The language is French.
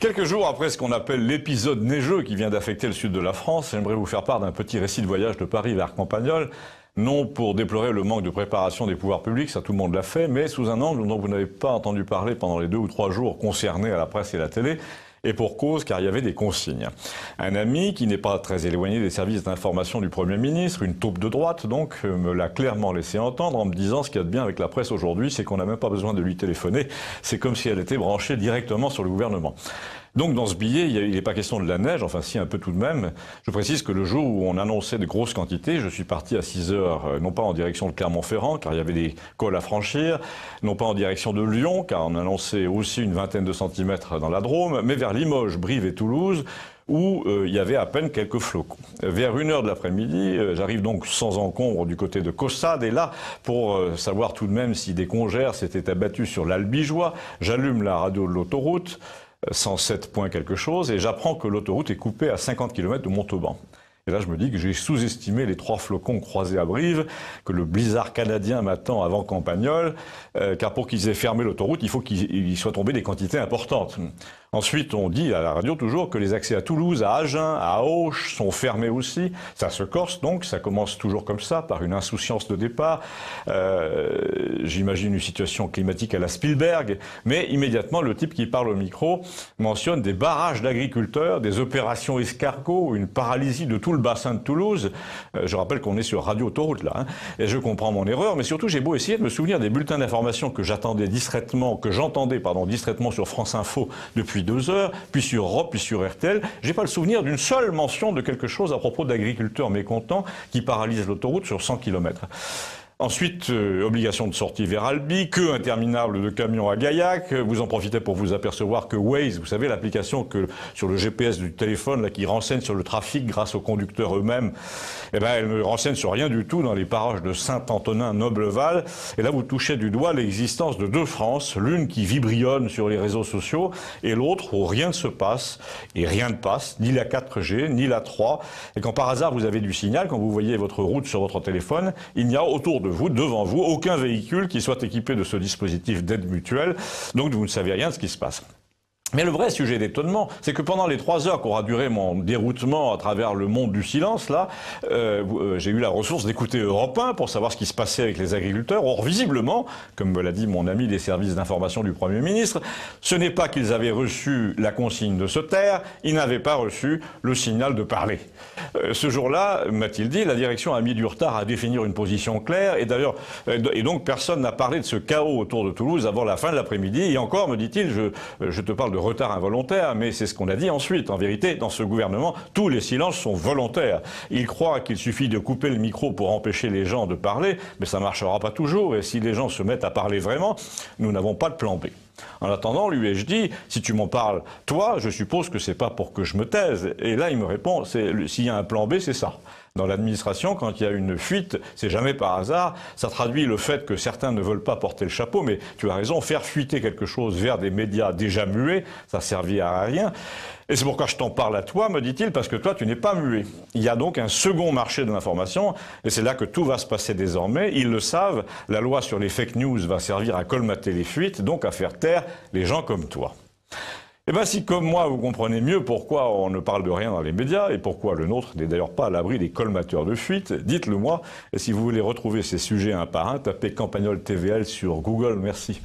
Quelques jours après ce qu'on appelle l'épisode neigeux qui vient d'affecter le sud de la France, j'aimerais vous faire part d'un petit récit de voyage de Paris vers Campagnole, non pour déplorer le manque de préparation des pouvoirs publics, ça tout le monde l'a fait, mais sous un angle dont vous n'avez pas entendu parler pendant les 2 ou 3 jours concernés à la presse et la télé, et pour cause, car il y avait des consignes. Un ami qui n'est pas très éloigné des services d'information du Premier ministre, une taupe de droite donc, me l'a clairement laissé entendre en me disant ce qu'il y a de bien avec la presse aujourd'hui, c'est qu'on n'a même pas besoin de lui téléphoner, c'est comme si elle était branchée directement sur le gouvernement. Donc dans ce billet, il n'est pas question de la neige, enfin si un peu tout de même. Je précise que le jour où on annonçait de grosses quantités, je suis parti à 6 heures, non pas en direction de Clermont-Ferrand, car il y avait des cols à franchir, non pas en direction de Lyon, car on annonçait aussi une vingtaine de centimètres dans la Drôme, mais vers Limoges, Brive et Toulouse, où il y avait à peine quelques flocons. Vers 1 heure de l'après-midi, j'arrive donc sans encombre du côté de Caussade, et là, pour savoir tout de même si des congères s'étaient abattus sur l'Albigeois, j'allume la radio de l'autoroute, 107 points quelque chose, et j'apprends que l'autoroute est coupée à 50 km de Montauban. Et là, je me dis que j'ai sous-estimé les 3 flocons croisés à Brive, que le blizzard canadien m'attend avant Campagnole, car pour qu'ils aient fermé l'autoroute, il faut qu'il soit tombé des quantités importantes. Ensuite, on dit à la radio toujours que les accès à Toulouse, à Agen, à Auch sont fermés aussi. Ça se corse donc, ça commence toujours comme ça, par une insouciance de départ. J'imagine une situation climatique à la Spielberg, mais immédiatement, le type qui parle au micro mentionne des barrages d'agriculteurs, des opérations escargots, une paralysie de tout le bassin de Toulouse. Je rappelle qu'on est sur Radio Autoroute là, hein, et je comprends mon erreur, mais surtout j'ai beau essayer de me souvenir des bulletins d'information que j'entendais distraitement sur France Info depuis 2 heures, puis sur Europe, puis sur RTL. J'ai pas le souvenir d'une seule mention de quelque chose à propos d'agriculteurs mécontents qui paralysent l'autoroute sur 100 km. Ensuite, obligation de sortie vers Albi, queue interminable de camions à Gaillac. Vous en profitez pour vous apercevoir que Waze, vous savez, l'application que sur le GPS du téléphone là, qui renseigne sur le trafic grâce aux conducteurs eux-mêmes, eh ben, elle ne renseigne sur rien du tout dans les parages de Saint-Antonin-Nobleval. Et là, vous touchez du doigt l'existence de 2 France, l'une qui vibrionne sur les réseaux sociaux et l'autre où rien ne se passe et rien ne passe, ni la 4G, ni la 3. Et quand par hasard vous avez du signal, quand vous voyez votre route sur votre téléphone, il n'y a autour de vous, devant vous, aucun véhicule qui soit équipé de ce dispositif d'aide mutuelle, donc vous ne savez rien de ce qui se passe. Mais le vrai sujet d'étonnement, c'est que pendant les 3 heures qu'aura duré mon déroutement à travers le monde du silence, là, j'ai eu la ressource d'écouter Europe 1 pour savoir ce qui se passait avec les agriculteurs. Or, visiblement, comme me l'a dit mon ami des services d'information du Premier ministre, ce n'est pas qu'ils avaient reçu la consigne de se taire, ils n'avaient pas reçu le signal de parler. Ce jour-là, m'a-t-il dit, la direction a mis du retard à définir une position claire, et d'ailleurs, et donc personne n'a parlé de ce chaos autour de Toulouse avant la fin de l'après-midi. Et encore, me dit-il, je te parle de retard involontaire, mais c'est ce qu'on a dit ensuite. En vérité, dans ce gouvernement, tous les silences sont volontaires. Ils croient qu'il suffit de couper le micro pour empêcher les gens de parler, mais ça ne marchera pas toujours. Et si les gens se mettent à parler vraiment, nous n'avons pas de plan B. En attendant, lui ai-je dit, si tu m'en parles, toi, je suppose que c'est pas pour que je me taise. Et là, il me répond, s'il y a un plan B, c'est ça. Dans l'administration, quand il y a une fuite, c'est jamais par hasard. Ça traduit le fait que certains ne veulent pas porter le chapeau, mais tu as raison, faire fuiter quelque chose vers des médias déjà muets, ça servira à rien. Et c'est pourquoi je t'en parle à toi, me dit-il, parce que toi, tu n'es pas muet. Il y a donc un second marché de l'information, et c'est là que tout va se passer désormais. Ils le savent, la loi sur les fake news va servir à colmater les fuites, donc à faire taire les gens comme toi. Eh bien, si comme moi, vous comprenez mieux pourquoi on ne parle de rien dans les médias et pourquoi le nôtre n'est d'ailleurs pas à l'abri des colmateurs de fuite, dites-le moi. Et si vous voulez retrouver ces sujets un par un, tapez Campagnole TVL sur Google. Merci.